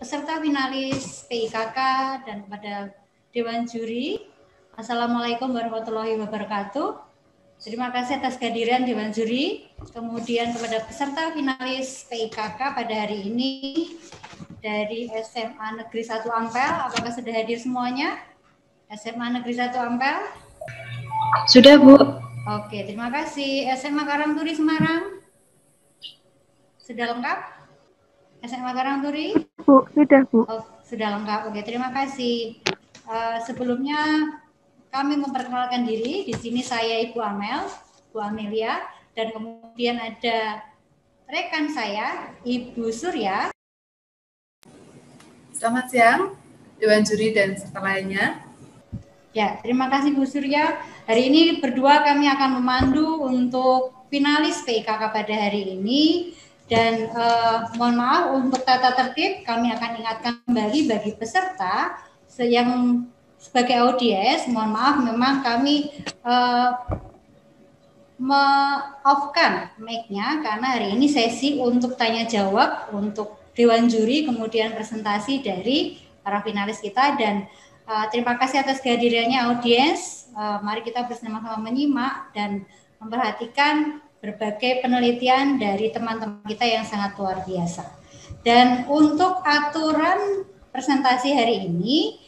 peserta finalis PIKK dan kepada Dewan Juri. Assalamualaikum warahmatullahi wabarakatuh. Terima kasih atas kehadiran Dewan Juri. Kemudian kepada peserta finalis PIKK pada hari ini dari SMA Negeri 1 Ampel, apakah sudah hadir semuanya? SMA Negeri 1 Ampel? Sudah, Bu. Oke, terima kasih. SMA Karangturi Semarang? Sudah lengkap? SMA Karangturi? Bu, sudah, Bu. Oh, sudah lengkap. Oke, terima kasih. Sebelumnya kami memperkenalkan diri. Di sini saya Ibu Amel, Bu Amelia, dan kemudian ada rekan saya, Ibu Surya. Selamat siang, Dewan Juri dan serta lainnya. Ya, terima kasih Bu Surya. Hari ini berdua kami akan memandu untuk finalis PIKK pada hari ini. Dan mohon maaf untuk tata tertib kami akan ingatkan kembali bagi peserta yang sebagai audiens, mohon maaf memang kami me-off-kan mic-nya karena hari ini sesi untuk tanya jawab untuk Dewan Juri, kemudian presentasi dari para finalis kita. Dan terima kasih atas kehadirannya audiens. Mari kita bersama-sama menyimak dan memperhatikan berbagai penelitian dari teman-teman kita yang sangat luar biasa. Dan untuk aturan presentasi hari ini,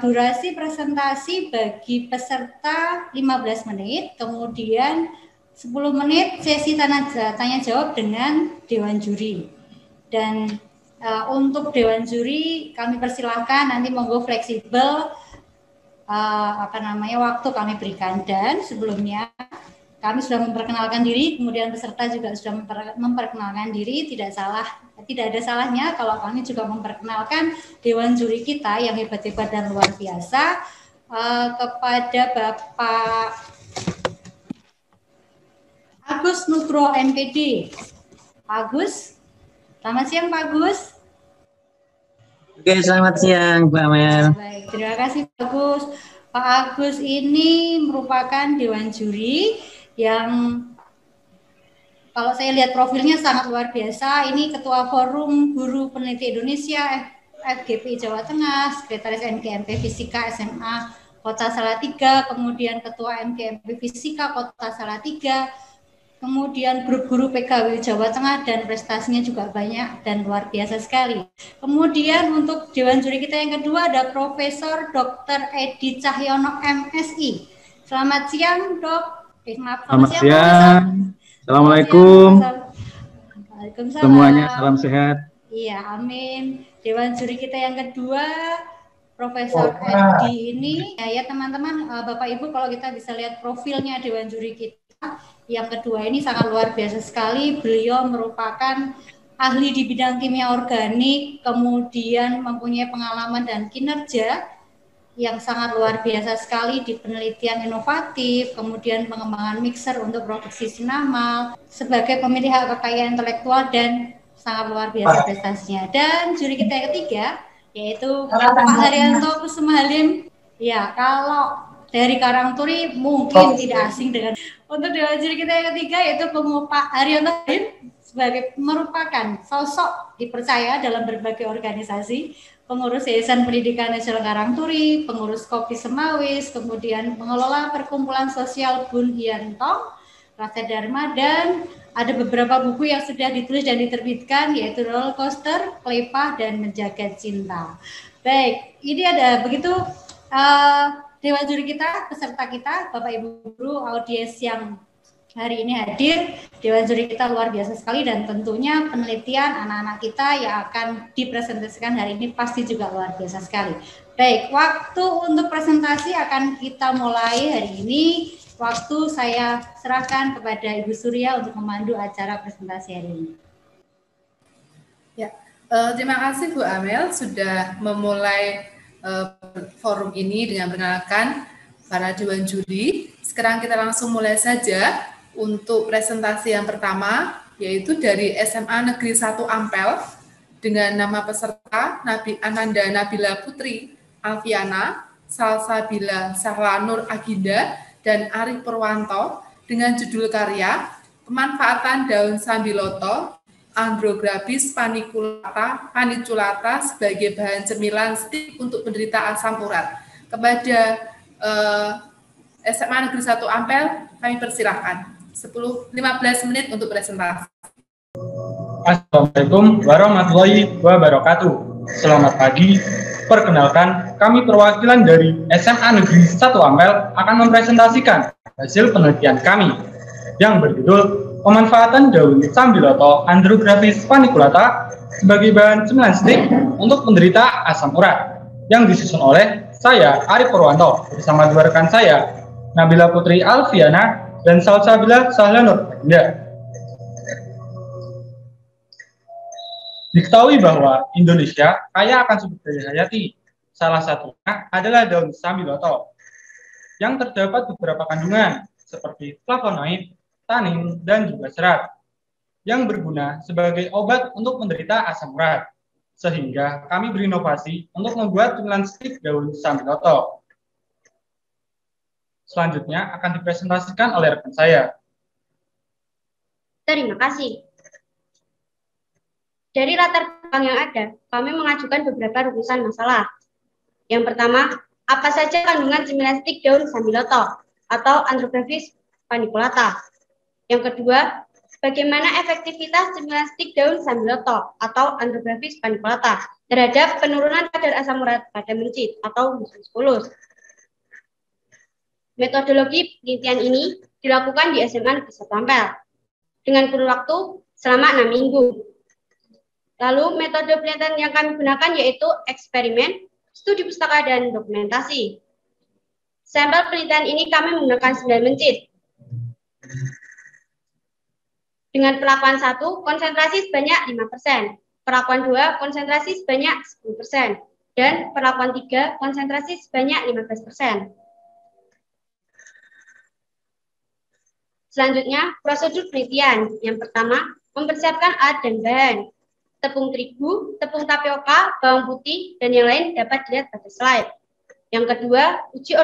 durasi presentasi bagi peserta 15 menit, kemudian 10 menit sesi tanya jawab dengan Dewan Juri. Dan untuk Dewan Juri kami persilahkan nanti monggo fleksibel waktu kami berikan. Dan sebelumnya kami sudah memperkenalkan diri, kemudian peserta juga sudah memperkenalkan diri. Tidak ada salahnya kalau kami juga memperkenalkan Dewan Juri kita yang hebat-hebat dan luar biasa. Kepada Bapak Agus Nutro MPD. Pak Agus, selamat siang Pak Agus. Oke, selamat siang Mbak Amel. Baik, terima kasih Pak Agus. Pak Agus ini merupakan Dewan Juri yang kalau saya lihat profilnya sangat luar biasa. Ini Ketua Forum Guru Peneliti Indonesia FGPI Jawa Tengah, Sekretaris MGMP Fisika SMA Kota Salatiga, kemudian Ketua MGMP Fisika Kota Salatiga, kemudian grup guru PKW Jawa Tengah, dan prestasinya juga banyak dan luar biasa sekali. Kemudian untuk Dewan Juri kita yang kedua ada Profesor Dr. Edi Cahyono MSI. Selamat siang Dok. Selamat siang. Assalamualaikum. Waalaikumsalam. Semuanya salam sehat. Iya, amin. Dewan Juri kita yang kedua, Profesor Edi ini, ya teman-teman, Bapak Ibu kalau kita bisa lihat profilnya Dewan Juri kita yang kedua ini sangat luar biasa sekali. Beliau merupakan ahli di bidang kimia organik, kemudian mempunyai pengalaman dan kinerja yang sangat luar biasa sekali di penelitian inovatif, kemudian pengembangan mixer untuk produksi sinamal, sebagai pemilik hak kekayaan intelektual, dan sangat luar biasa prestasinya. Dan juri kita yang ketiga, yaitu Pak Haryanto Kusuma Halim. Ya, kalau dari Karangturi mungkin tidak asing dengan untuk Dewan Juri kita yang ketiga, yaitu Pak Haryanto Halim sebagai merupakan sosok dipercaya dalam berbagai organisasi, pengurus Yayasan Pendidikan Nasional Karangturi, pengurus Kopi Semawis, kemudian mengelola perkumpulan sosial Bun Hiantong, Rasa Dharma, dan ada beberapa buku yang sudah ditulis dan diterbitkan, yaitu Roller Coaster, Klepah, dan Menjaga Cinta. Baik, ini ada begitu Dewan Juri kita, peserta kita, Bapak Ibu Guru, audiens yang hari ini hadir. Dewan Juri kita luar biasa sekali, dan tentunya penelitian anak-anak kita yang akan dipresentasikan hari ini pasti juga luar biasa sekali. Baik, waktu untuk presentasi akan kita mulai hari ini. Waktu saya serahkan kepada Ibu Surya untuk memandu acara presentasi hari ini. Ya, terima kasih Bu Amel sudah memulai forum ini dengan mengenalkan para Dewan Juri. Sekarang kita langsung mulai saja untuk presentasi yang pertama, yaitu dari SMA Negeri 1 Ampel dengan nama peserta Nabi Ananda Nabila Putri Alfiana, Salsabila Sahlanur Aginda, dan Arif Purwanto dengan judul karya Pemanfaatan Daun Sambiloto Andrograpis paniculata sebagai bahan cemilan stik untuk penderita asam urat. Kepada SMA Negeri 1 Ampel, kami persilahkan 15 menit untuk presentasi. Assalamualaikum warahmatullahi wabarakatuh. Selamat pagi. Perkenalkan, kami perwakilan dari SMA Negeri 1 Ampel akan mempresentasikan hasil penelitian kami yang berjudul pemanfaatan daun sambiloto Andrograpis paniculata sebagai bahan cemilan stik untuk penderita asam urat yang disusun oleh saya, Arif Purwanto, bersama dua rekan saya, Nabila Putri Alfiana dan Salsabila Sahlanur Baginda. Diketahui bahwa Indonesia kaya akan sumber daya hayati. Salah satunya adalah daun sambiloto yang terdapat beberapa kandungan seperti flavonoid, tanin, dan juga serat yang berguna sebagai obat untuk menderita asam urat. Sehingga kami berinovasi untuk membuat cemilan stik daun sambiloto. Selanjutnya akan dipresentasikan oleh rekan saya. Terima kasih. Dari latar belakang yang ada, kami mengajukan beberapa rumusan masalah. Yang pertama, apa saja kandungan cemilan stik daun sambiloto atau Andrograpis paniculata? Yang kedua, bagaimana efektivitas cemilan stik daun sambiloto atau Andrograpis paniculata terhadap penurunan kadar asam urat pada mencit atau nusus fulus? Metodologi penelitian ini dilakukan di SMA Negeri 1 Ampel dengan kurun waktu selama 6 minggu. Lalu metode penelitian yang kami gunakan yaitu eksperimen, studi pustaka, dan dokumentasi. Sampel penelitian ini kami menggunakan 9 mencit. Dengan perlakuan 1, konsentrasi sebanyak 5%, perlakuan 2, konsentrasi sebanyak 10%, dan perlakuan 3, konsentrasi sebanyak 15%. Selanjutnya, prosedur penelitian. Yang pertama, mempersiapkan alat dan bahan. Tepung terigu, tepung tapioka, bawang putih, dan yang lain dapat dilihat pada slide. Yang kedua, uji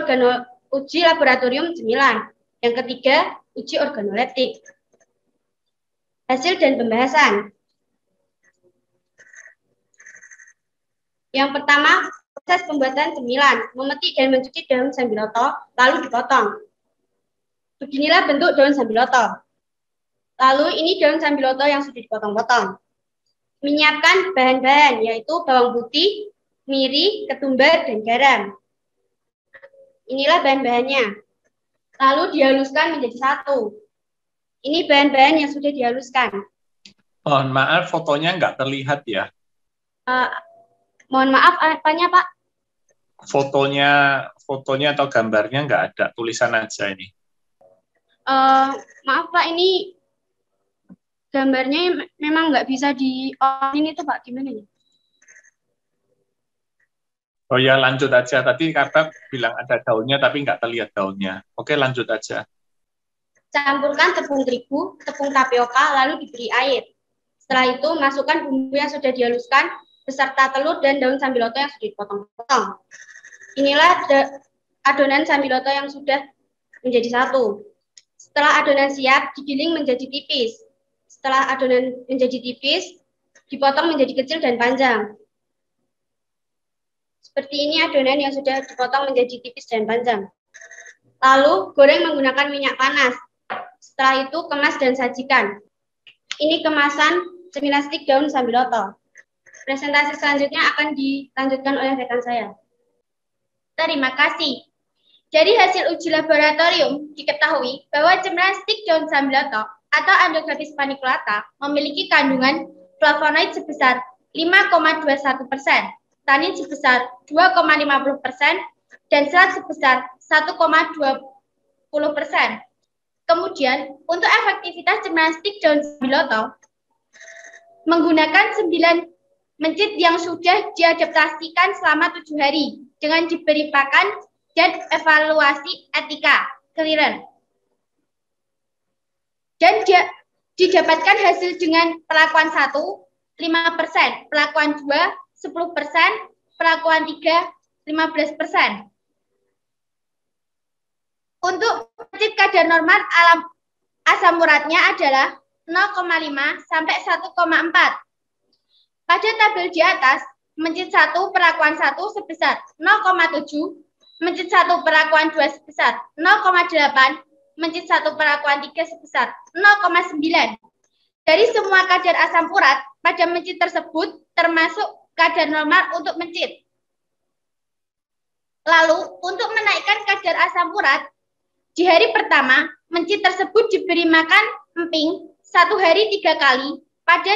laboratorium cemilan. Yang ketiga, uji organoleptik. Hasil dan pembahasan. Yang pertama, proses pembuatan cemilan. Memetik dan mencuci daun sambiloto, lalu dipotong. Beginilah bentuk daun sambiloto. Lalu ini daun sambiloto yang sudah dipotong-potong. Menyiapkan bahan-bahan, yaitu bawang putih, miri, ketumbar, dan garam. Inilah bahan-bahannya. Lalu dihaluskan menjadi satu. Ini bahan-bahan yang sudah dihaluskan. Mohon maaf, fotonya nggak terlihat ya. Mohon maaf, apanya Pak? Fotonya atau gambarnya nggak ada, tulisan aja ini. Maaf Pak, ini gambarnya memang nggak bisa ini tuh Pak, gimana ya? Oh ya, lanjut aja. Tadi kata bilang ada daunnya, tapi nggak terlihat daunnya. Oke, lanjut aja. Campurkan tepung terigu, tepung tapioka, lalu diberi air. Setelah itu, masukkan bumbu yang sudah dihaluskan, beserta telur dan daun sambiloto yang sudah dipotong-potong. Inilah adonan sambiloto yang sudah menjadi satu. Setelah adonan siap, digiling menjadi tipis. Setelah adonan menjadi tipis, dipotong menjadi kecil dan panjang. Seperti ini adonan yang sudah dipotong menjadi tipis dan panjang. Lalu, goreng menggunakan minyak panas. Setelah itu, kemas dan sajikan. Ini kemasan cemilan stik daun sambiloto. Presentasi selanjutnya akan dilanjutkan oleh rekan saya. Terima kasih. Dari hasil uji laboratorium, diketahui bahwa cemilan stik daun sambiloto atau Andrograpis paniculata memiliki kandungan flavonoid sebesar 5,21%, tanin sebesar 2,50%, dan serat sebesar 1,20%. Kemudian, untuk efektivitas cemilan stik daun sambiloto, menggunakan 9 mencit yang sudah diadaptasikan selama 7 hari dengan diberi pakan dan evaluasi etika clearance. Dan didapatkan hasil dengan perlakuan 1, 5%, perlakuan 2, 10%, perlakuan 3, 15%. Untuk mencit kadar normal asam uratnya adalah 0,5 sampai 1,4. Pada tabel di atas, mencit 1 perlakuan 1 sebesar 0,7, mencit 1 perlakuan 2 sebesar 0,8, mencit 1 perlakuan 3 sebesar 0,9. Dari semua kadar asam urat pada mencit tersebut termasuk kadar normal untuk mencit. Lalu, untuk menaikkan kadar asam urat, di hari pertama, mencit tersebut diberi makan emping 1 hari 3 kali pada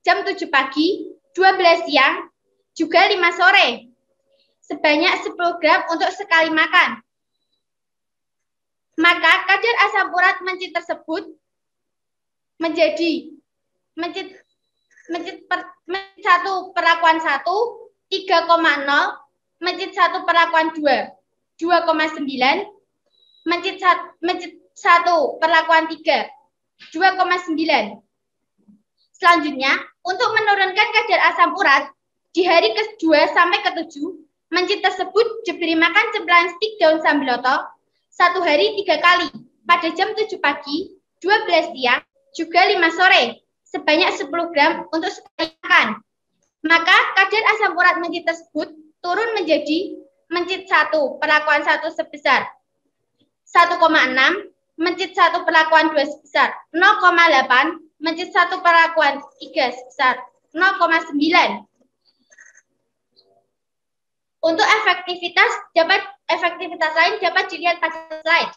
jam 7 pagi, 12 siang, juga 5 sore. Sebanyak 10 gram untuk sekali makan. Maka kadar asam urat mencit tersebut menjadi mencit 1 perlakuan 1, 3,0, mencit 1 perlakuan 2, 2,9, mencit 1 perlakuan 3, 2,9. Selanjutnya, untuk menurunkan kadar asam urat, di hari ke-2 sampai ke-7, mencit tersebut diberi makan cempelan stik daun sambiloto 1 hari 3 kali pada jam 7 pagi, 12 siang, juga 5 sore, sebanyak 10 gram untuk sekali makan. Maka kadar asam urat mencit tersebut turun menjadi mencit 1 perlakuan 1 sebesar 1,6, mencit 1 perlakuan 2 sebesar 0,8, mencit 1 perlakuan 3 sebesar 0,9. Untuk efektivitas lain dapat dilihat pada slide.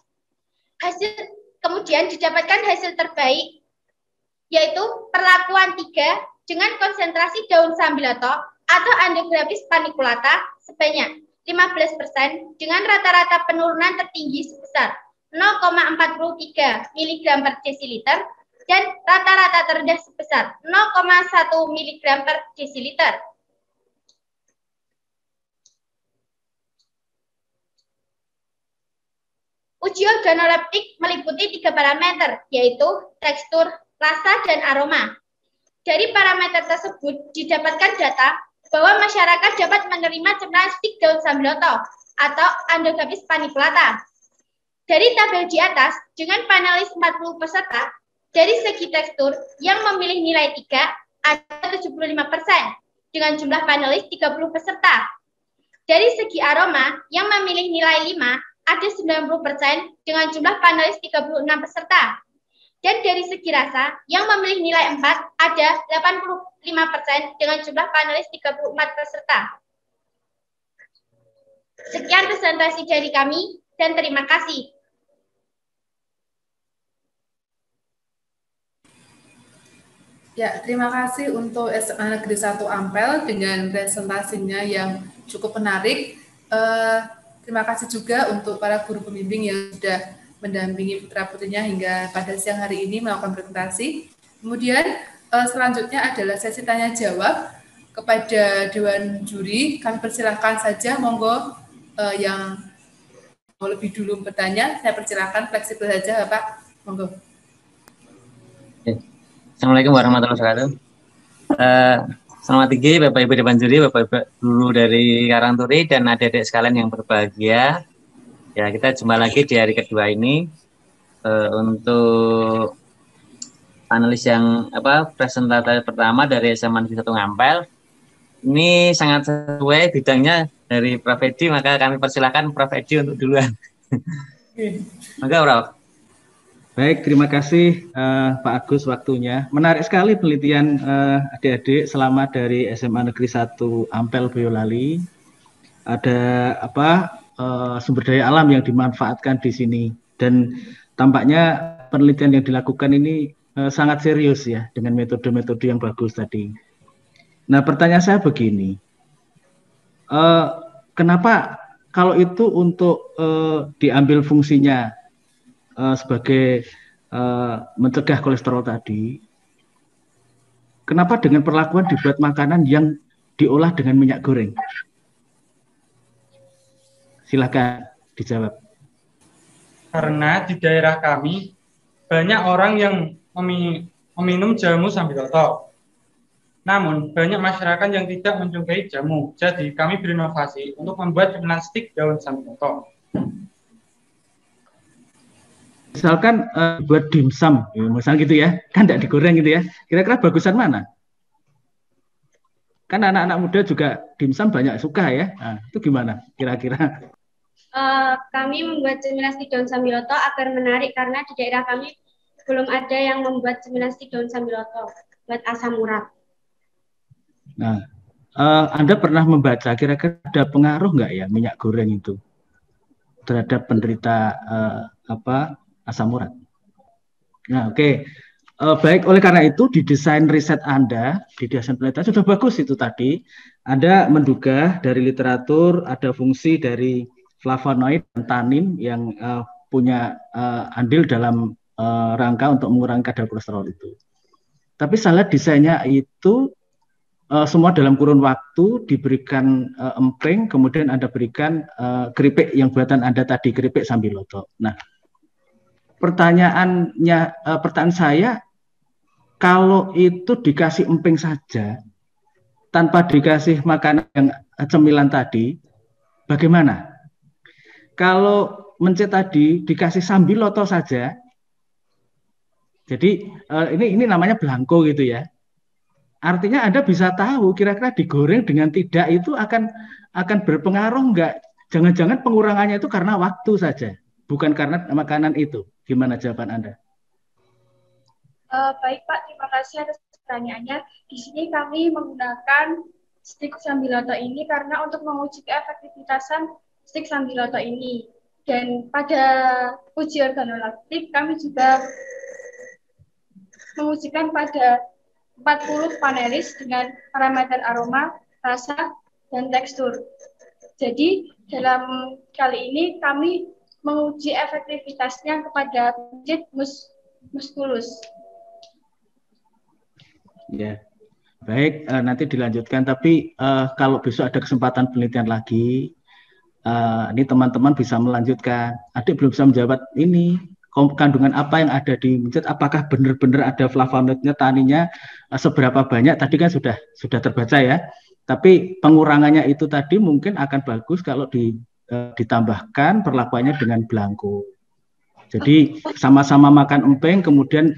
Kemudian didapatkan hasil terbaik, yaitu perlakuan 3 dengan konsentrasi daun sambiloto atau Andrographis paniculata sebanyak 15% dengan rata-rata penurunan tertinggi sebesar 0,43 mg per desiliter dan rata-rata terendah sebesar 0,1 mg per desiliter. Uji organoleptik meliputi 3 parameter, yaitu tekstur, rasa, dan aroma. Dari parameter tersebut didapatkan data bahwa masyarakat dapat menerima cempelan stik daun sambiloto atau Andrographis paniculata. Dari tabel di atas, dengan panelis 40 peserta, dari segi tekstur yang memilih nilai 3 ada 75%, dengan jumlah panelis 30 peserta. Dari segi aroma yang memilih nilai 5 ada 90% dengan jumlah panelis 36 peserta. Dan dari segi rasa, yang memilih nilai 4 ada 85% dengan jumlah panelis 34 peserta. Sekian presentasi dari kami, dan terima kasih. Ya, terima kasih untuk SMA Negeri 1 Ampel dengan presentasinya yang cukup menarik. Terima kasih juga untuk para guru pembimbing yang sudah mendampingi putra-putrinya hingga pada siang hari ini melakukan presentasi. Kemudian selanjutnya adalah sesi tanya jawab kepada Dewan Juri. Kami persilahkan saja, monggo yang mau lebih dulu bertanya, saya persilahkan fleksibel saja, Bapak. Monggo. Assalamualaikum warahmatullahi wabarakatuh. Selamat pagi Bapak Ibu Dewan Juri, Bapak Ibu guru dari Karangturi dan adik-adik sekalian yang berbahagia. Ya, kita jumpa lagi di hari kedua ini untuk analis yang presentasi pertama dari SMA Negeri 1 Ngampel. Ini sangat sesuai bidangnya dari Prof. Edi, maka kami persilahkan Prof. Edi untuk duluan. Maka Prof. Baik, terima kasih Pak Agus waktunya. Menarik sekali penelitian adik-adik selama dari SMA Negeri 1 Ampel Boyolali. Ada sumber daya alam yang dimanfaatkan di sini, dan tampaknya penelitian yang dilakukan ini sangat serius ya, dengan metode-metode yang bagus tadi. Nah, pertanyaan saya begini, kenapa kalau itu untuk diambil fungsinya sebagai mencegah kolesterol tadi, kenapa dengan perlakuan dibuat makanan yang diolah dengan minyak goreng? Silakan dijawab. Karena di daerah kami banyak orang yang meminum jamu sambiloto. Namun banyak masyarakat yang tidak menyukai jamu. Jadi kami berinovasi untuk membuat cemilan stik daun sambiloto. misalkan buat dimsum, misal gitu ya, kan tidak digoreng gitu ya. Kira-kira bagusan mana? Kan anak-anak muda juga dimsum banyak suka ya. Nah, itu gimana kira-kira? Kami membuat cemilan stik daun sambiloto agar menarik karena di daerah kami belum ada yang membuat cemilan stik daun sambiloto buat asam urat. Nah, Anda pernah membaca kira-kira ada pengaruh nggak ya minyak goreng itu terhadap penderita asam urat? Nah, oke. Baik, oleh karena itu di desain riset Anda, di desain penelitian sudah bagus itu tadi. Anda menduga dari literatur ada fungsi dari flavonoid dan tanin yang punya andil dalam rangka untuk mengurangi kadar kolesterol itu. Tapi saya lihat desainnya itu semua dalam kurun waktu diberikan emping, kemudian Anda berikan keripik yang buatan Anda tadi, keripik sambiloto. Nah, pertanyaan saya, kalau itu dikasih emping saja, tanpa dikasih makanan yang cemilan tadi, bagaimana? Kalau mencet tadi dikasih sambiloto saja, jadi ini namanya belangko gitu ya. Artinya Anda bisa tahu kira-kira digoreng dengan tidak itu akan berpengaruh enggak? Jangan-jangan pengurangannya itu karena waktu saja, bukan karena makanan itu. Gimana jawaban Anda? Baik Pak, terima kasih atas pertanyaannya. Di sini kami menggunakan stik sambiloto ini karena untuk menguji keefektivitasan stik sambiloto ini. Dan pada uji organolaktik kami juga mengujikan pada 40 panelis dengan parameter aroma, rasa, dan tekstur. Jadi dalam kali ini kami menguji efektivitasnya kepada pencit muskulus. Ya, baik, nanti dilanjutkan. Tapi kalau besok ada kesempatan penelitian lagi, ini teman-teman bisa melanjutkan. Adik belum bisa menjawab ini, kandungan apa yang ada di mencet, apakah benar-benar ada flavonoidnya, taninnya, seberapa banyak, tadi kan sudah terbaca ya. Tapi pengurangannya itu tadi mungkin akan bagus kalau ditambahkan perlakuannya dengan belangko. Jadi sama-sama makan emping, kemudian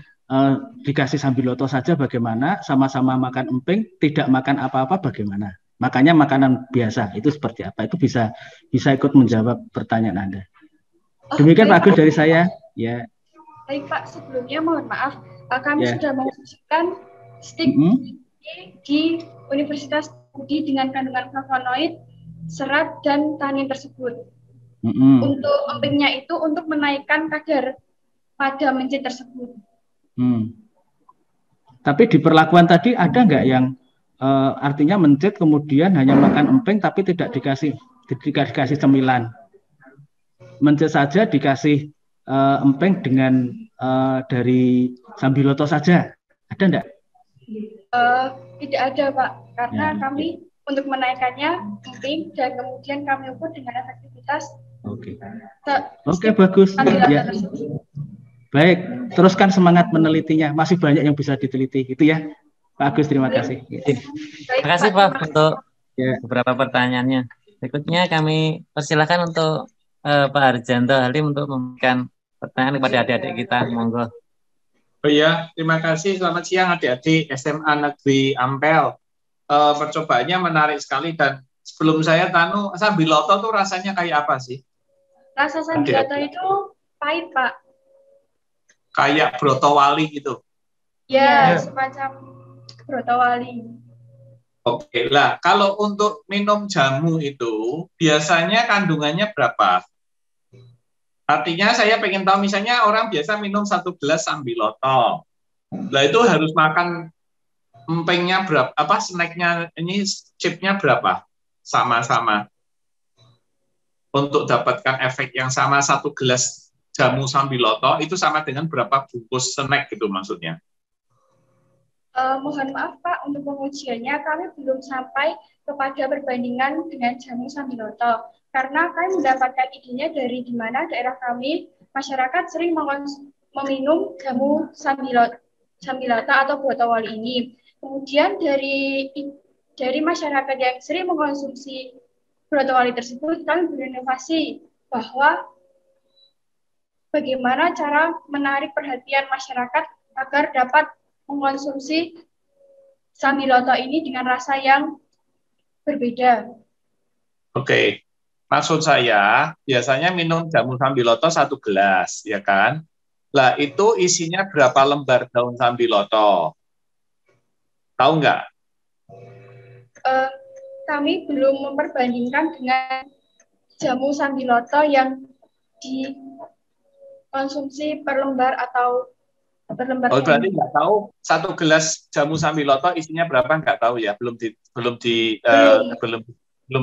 dikasih sambiloto saja bagaimana, sama-sama makan emping, tidak makan apa-apa bagaimana. Makanya makanan biasa itu seperti apa? Itu bisa ikut menjawab pertanyaan Anda. Demikian Pak Agus dari saya. Ya. Baik Pak, sebelumnya mohon maaf, kami sudah mengujikan stik di Universitas Budi dengan kandungan flavonoid, serat, dan tanin tersebut. Untuk empingnya itu untuk menaikkan kadar pada mencit tersebut. Tapi di perlakuan tadi ada nggak yang artinya mencit kemudian hanya makan emping tapi tidak dikasih cemilan, mencit saja dikasih emping dengan dari sambiloto saja, ada enggak? Tidak ada Pak, karena kami untuk menaikkannya emping dan kemudian kami ukur dengan efektivitas. Oke, bagus. Ya. Baik, teruskan semangat menelitinya, masih banyak yang bisa diteliti, gitu ya, Pak Agus. Terima kasih. Terima kasih Pak untuk beberapa pertanyaannya. Berikutnya kami persilakan untuk Pak Harjanto Halim untuk memberikan pertanyaan kepada adik-adik kita, monggo. Oh iya, terima kasih. Selamat siang adik-adik SMA Negeri Ampel. Percobaannya menarik sekali dan sebelum saya tanya, sambiloto tuh rasanya kayak apa sih? Rasa sambiloto itu pahit Pak. Kayak brotowali gitu. Ya, semacam brotowali. Oke lah, kalau untuk minum jamu itu biasanya kandungannya berapa? Artinya saya pengen tahu, misalnya orang biasa minum 1 gelas sambiloto. Lah itu harus makan empengnya berapa? Apa snacknya ini chipnya berapa? Sama-sama. Untuk dapatkan efek yang sama 1 gelas jamu sambiloto itu sama dengan berapa bungkus snack gitu maksudnya? Mohon maaf Pak, untuk pengujiannya kami belum sampai kepada perbandingan dengan jamu sambiloto karena kami mendapatkan idenya dari di mana daerah kami masyarakat sering meminum jamu sambiloto atau brotowali ini. Kemudian dari masyarakat yang sering mengkonsumsi brotowali tersebut kami berinovasi bahwa bagaimana cara menarik perhatian masyarakat agar dapat mengkonsumsi Sambiloto ini dengan rasa yang berbeda. Oke, maksud saya biasanya minum jamu Sambiloto 1 gelas, ya kan? Lah itu isinya berapa lembar daun Sambiloto? Tahu nggak? Kami belum memperbandingkan dengan jamu Sambiloto yang dikonsumsi per lembar atau berlembar. Oh, berarti nggak tahu 1 gelas jamu Sambiloto isinya berapa, nggak tahu ya, belum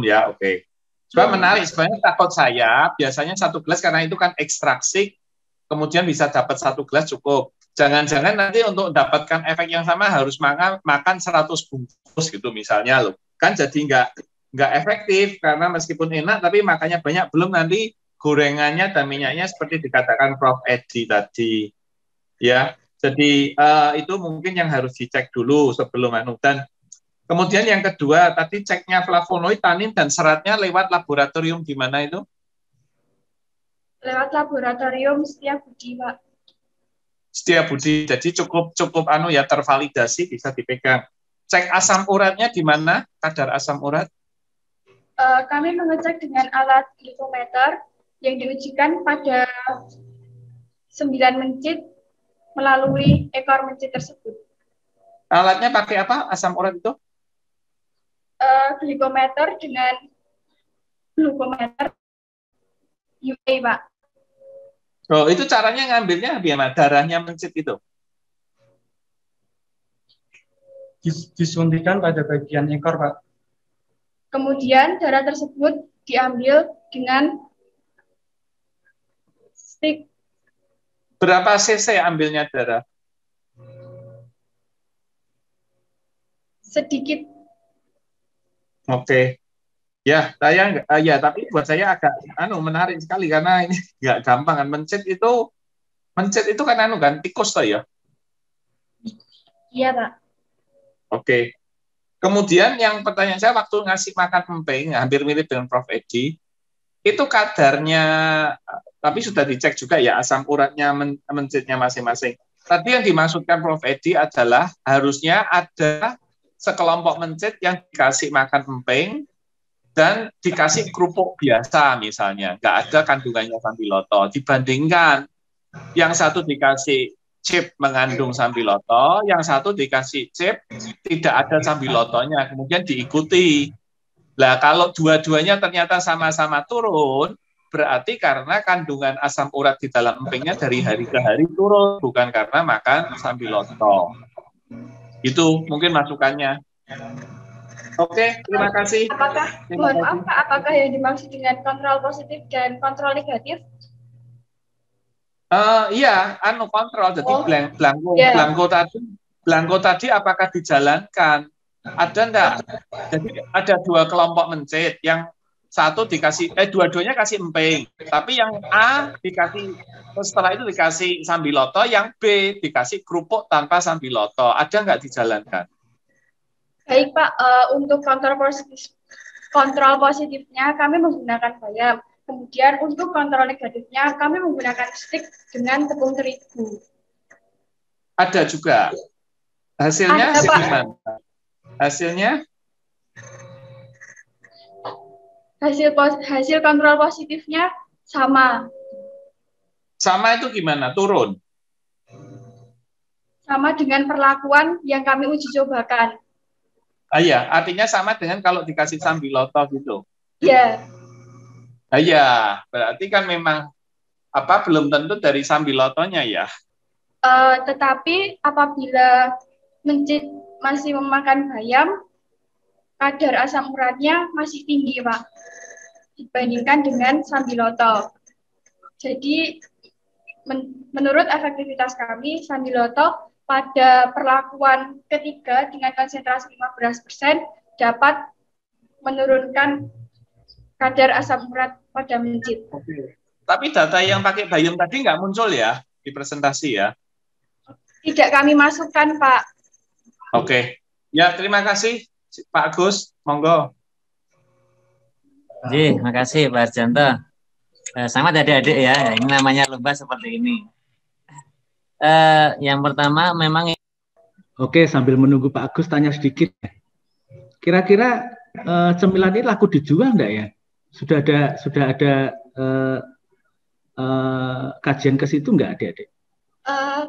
ya, oke. Coba menarik, sebenarnya takut saya biasanya 1 gelas karena itu kan ekstraksi, kemudian bisa dapat 1 gelas cukup. Jangan-jangan nanti untuk mendapatkan efek yang sama harus makan 100 bungkus gitu misalnya loh, kan jadi nggak efektif karena meskipun enak tapi makannya banyak, belum nanti gorengannya dan minyaknya seperti dikatakan Prof. Edi tadi. Ya, jadi itu mungkin yang harus dicek dulu sebelum dan kemudian yang kedua tadi ceknya flavonoid, tanin dan seratnya lewat laboratorium di mana itu? Lewat laboratorium Setiabudi, Pak. Setiabudi, jadi cukup tervalidasi, bisa dipegang. Cek asam uratnya di mana? Kadar asam urat? Kami mengecek dengan alat glikometer yang diujikan pada 9 mencit melalui ekor mencit tersebut. Alatnya pakai apa asam urat itu? Glikometer dengan glukometer UA, Pak. Oh, itu caranya ngambilnya gimana? Darahnya mencit itu? Disuntikan pada bagian ekor, Pak. Kemudian darah tersebut diambil dengan stick. Berapa cc ambilnya darah? Sedikit. Oke. Ya, tapi buat saya agak menarik sekali karena ini nggak gampang kan. Mencit itu kan tikus toh ya? Iya, Pak. Oke. Kemudian yang pertanyaan saya waktu ngasih makan emping, hampir mirip dengan Prof. Edi, itu kadarnya, tapi sudah dicek juga ya asam uratnya mencitnya masing-masing. Tadi yang dimaksudkan Prof. Edi adalah harusnya ada sekelompok mencit yang dikasih makan emping dan dikasih kerupuk biasa misalnya, nggak ada kandungannya Sambiloto, dibandingkan yang satu dikasih chip mengandung Sambiloto, yang satu dikasih chip tidak ada Sambilotonya, kemudian diikuti. Lah kalau dua-duanya ternyata sama-sama turun, berarti karena kandungan asam urat di dalam empingnya dari hari ke hari turun, bukan karena makan Sambiloto. Itu mungkin masukannya. Oke, terima kasih. Mohon maaf, Pak, apakah yang dimaksud dengan kontrol positif dan kontrol negatif? Iya, kontrol. Jadi blanko tadi apakah dijalankan? Ada enggak? Jadi ada 2 kelompok mencit, yang satu dikasih dua-duanya kasih emping, tapi yang A dikasih setelah itu dikasih Sambiloto, yang B dikasih kerupuk tanpa Sambiloto. Ada enggak dijalankan? Baik, Pak, untuk kontrol positifnya kami menggunakan bayam. Kemudian untuk kontrol negatifnya kami menggunakan stick dengan tepung terigu. Ada juga. Hasilnya gimana? Hasilnya? Hasil kontrol positifnya sama. Sama itu gimana? Turun? Sama dengan perlakuan yang kami uji cobakan. Iya, artinya sama dengan kalau dikasih Sambiloto gitu. Iya. Iya, berarti kan memang belum tentu dari Sambilotonya ya. Tetapi apabila mencit masih memakan bayam, kadar asam uratnya masih tinggi, Pak, dibandingkan dengan Sambiloto. Jadi menurut efektivitas kami, Sambiloto pada perlakuan ketiga dengan konsentrasi 15% dapat menurunkan kadar asam urat pada mencit. Oke. Tapi data yang pakai bayam tadi nggak muncul ya di presentasi ya? Tidak kami masukkan, Pak. Oke. Ya, terima kasih Pak Agus. Monggo. Terima kasih Pak Arjanto. Sama adik-adik ya, ini namanya lomba seperti ini. Yang pertama memang. Oke, sambil menunggu Pak Agus tanya sedikit. Kira-kira cemilan ini laku dijual enggak ya? Sudah ada kajian ke situ enggak, adik-adik?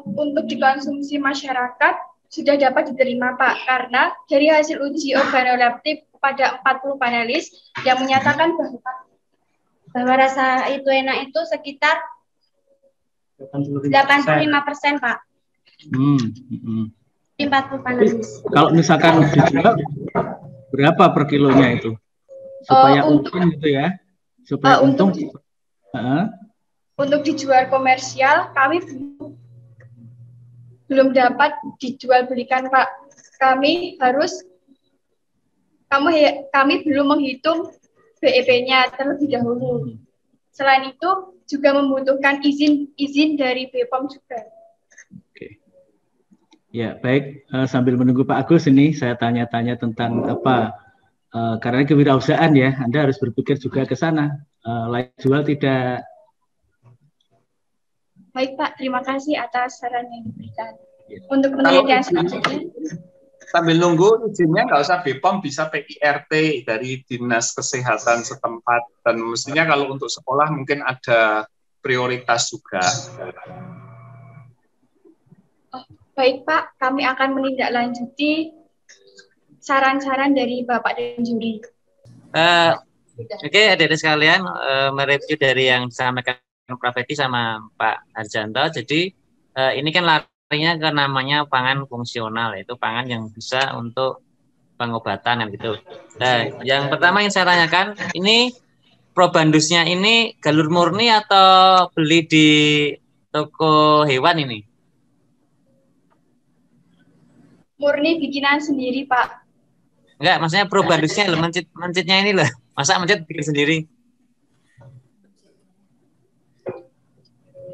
Untuk dikonsumsi masyarakat sudah dapat diterima, Pak, karena dari hasil uji organoleptik pada 40 panelis yang menyatakan bahwa rasa itu enak itu sekitar 85%, Pak. 40 panelis. Kalau misalkan dijual berapa per kilonya itu? Supaya untung gitu ya. Supaya untung. Untuk dijual komersial kami belum dapat dijual belikan, Pak. Kami belum menghitung BEP-nya terlebih dahulu. Selain itu juga membutuhkan izin dari BPOM juga. Oke. Ya, baik. Sambil menunggu Pak Agus ini saya tanya-tanya tentang apa? Karena kewirausahaan ya, Anda harus berpikir juga ke sana. Layak jual tidak. Baik, Pak, terima kasih atas saran yang diberikan. Untuk penelitian selanjutnya. Sambil nunggu izinnya nggak usah BPOM, bisa PIRT dari Dinas Kesehatan setempat. Dan mestinya kalau untuk sekolah mungkin ada prioritas juga. Oh, baik, Pak, kami akan menindaklanjuti saran-saran dari Bapak dan juri. Oke, adik-adik sekalian, mereview dari yang disampaikan Prof. Edi sama Pak Harjanto. Jadi ini kan larinya ke namanya pangan fungsional, yaitu pangan yang bisa untuk pengobatan kan gitu. Nah, yang pertama yang saya tanyakan, ini probandusnya ini galur murni atau beli di toko hewan ini? Murni bikinan sendiri, Pak. Enggak, maksudnya probandusnya mencitnya ini loh. Masa mencit bikin sendiri?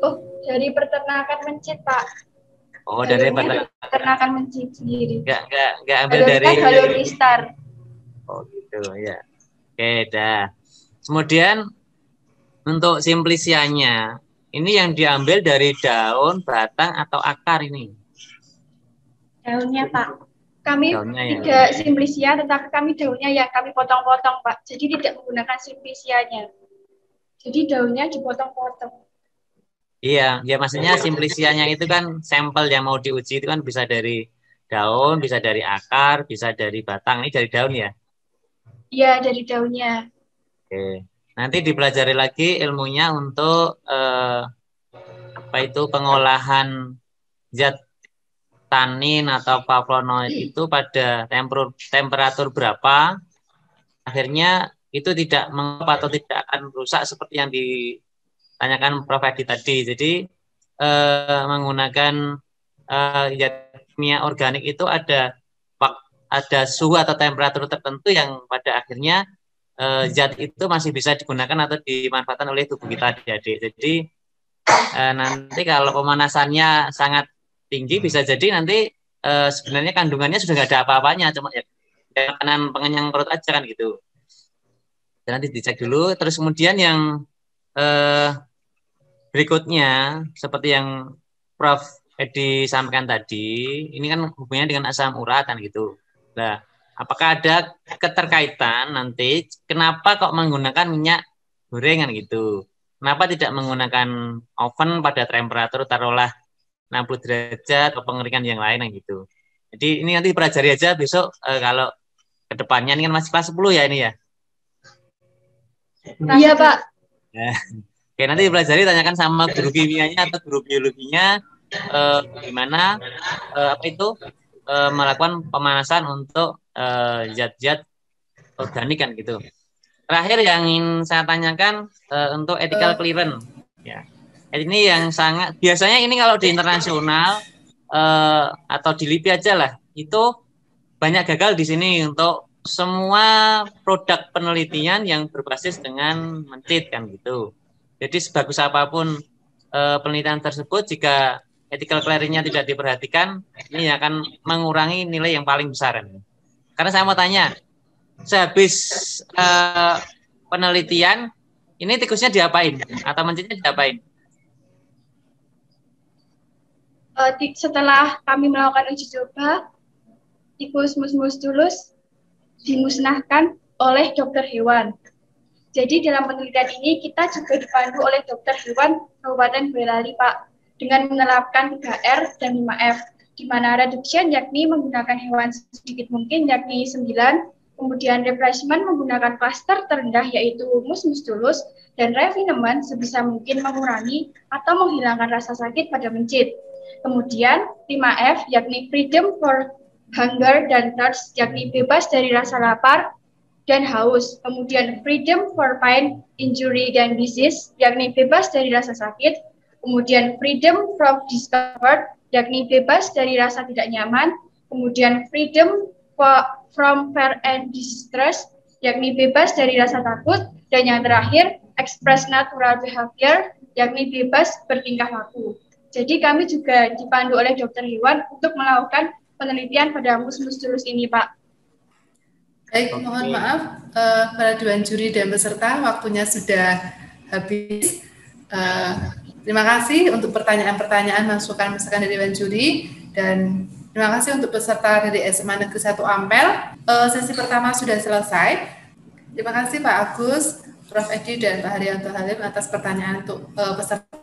Oh, dari peternakan mencit, Pak. Oh, dari peternakan mencit sendiri. Enggak ambil dari Galur Ristar. Oh, gitu ya. Oke, dah. Kemudian untuk simplisianya, ini yang diambil dari daun, batang atau akar ini? Daunnya, Pak. Kami daunnya, tidak simplisia, tetapi kami daunnya yang kami potong-potong, Pak. Jadi tidak menggunakan simplisianya. Jadi daunnya dipotong-potong. Iya, ya maksudnya simplisianya itu kan sampel yang mau diuji itu kan bisa dari daun, bisa dari akar, bisa dari batang. Ini dari daun ya? Iya, dari daunnya. Oke. Nanti dipelajari lagi ilmunya untuk apa itu pengolahan zat tanin atau flavonoid itu pada temperatur berapa, akhirnya itu tidak mengapa atau tidak akan rusak seperti yang ditanyakan Prof. Edi tadi. Jadi menggunakan zat kimia organik itu ada suhu atau temperatur tertentu yang pada akhirnya zat itu masih bisa digunakan atau dimanfaatkan oleh tubuh kita, adik-adik. Jadi nanti kalau pemanasannya sangat tinggi bisa jadi nanti sebenarnya kandungannya sudah nggak ada apa-apanya, cuma ya makanan pengenyang perut aja kan gitu. Dan nanti dicek dulu. Terus kemudian yang berikutnya seperti yang Prof. Edi sampaikan tadi, ini kan hubungannya dengan asam urat kan gitu. Nah, apakah ada keterkaitan nanti kenapa kok menggunakan minyak goreng kan gitu? Kenapa tidak menggunakan oven pada temperatur taruhlah 60 derajat atau pengeringan yang lain gitu. Jadi ini nanti pelajari aja besok kalau ke depannya, ini kan masih kelas 10 ya ini ya? Iya, Pak. Ya. Oke, nanti pelajari, tanyakan sama guru kimianya atau guru biologinya bagaimana melakukan pemanasan untuk zat-zat organik kan gitu. Terakhir yang ingin saya tanyakan untuk ethical clearance ya. Ini yang sangat biasanya ini kalau di internasional atau di LIPI aja lah itu banyak gagal di sini untuk semua produk penelitian yang berbasis dengan mencit kan gitu. Jadi sebagus apapun penelitian tersebut, jika ethical clearance-nya tidak diperhatikan, ini akan mengurangi nilai yang paling besar. Karena saya mau tanya, sehabis penelitian Ini tikusnya diapain? Atau mancingnya diapain? Setelah kami melakukan uji coba, tikus musmustulus dimusnahkan oleh dokter hewan. Jadi dalam penelitian ini kita juga dipandu oleh dokter hewan Kabupaten Boyolali, Pak, dengan menerapkan 3R dan 5F, di mana reduction yakni menggunakan hewan sedikit mungkin yakni 9, kemudian replacement menggunakan klaster terendah yaitu musmustulus, dan refinement sebisa mungkin mengurangi atau menghilangkan rasa sakit pada mencit. Kemudian 5F yakni freedom for hunger dan thirst yakni bebas dari rasa lapar dan haus. Kemudian freedom for pain, injury, dan disease yakni bebas dari rasa sakit. Kemudian freedom from discomfort yakni bebas dari rasa tidak nyaman. Kemudian freedom from fear and distress yakni bebas dari rasa takut. Dan yang terakhir express natural behavior yakni bebas bertingkah laku. Jadi kami juga dipandu oleh dokter hewan untuk melakukan penelitian pada musmustulus ini, Pak. Baik, mohon maaf para dewan juri dan peserta, waktunya sudah habis. Terima kasih untuk pertanyaan-pertanyaan, masukan-masukan dari dewan juri, dan terima kasih untuk peserta dari SMA Negeri 1 Ampel. Sesi pertama sudah selesai. Terima kasih Pak Agus, Prof. Edi, dan Pak Haryanto Halim atas pertanyaan untuk peserta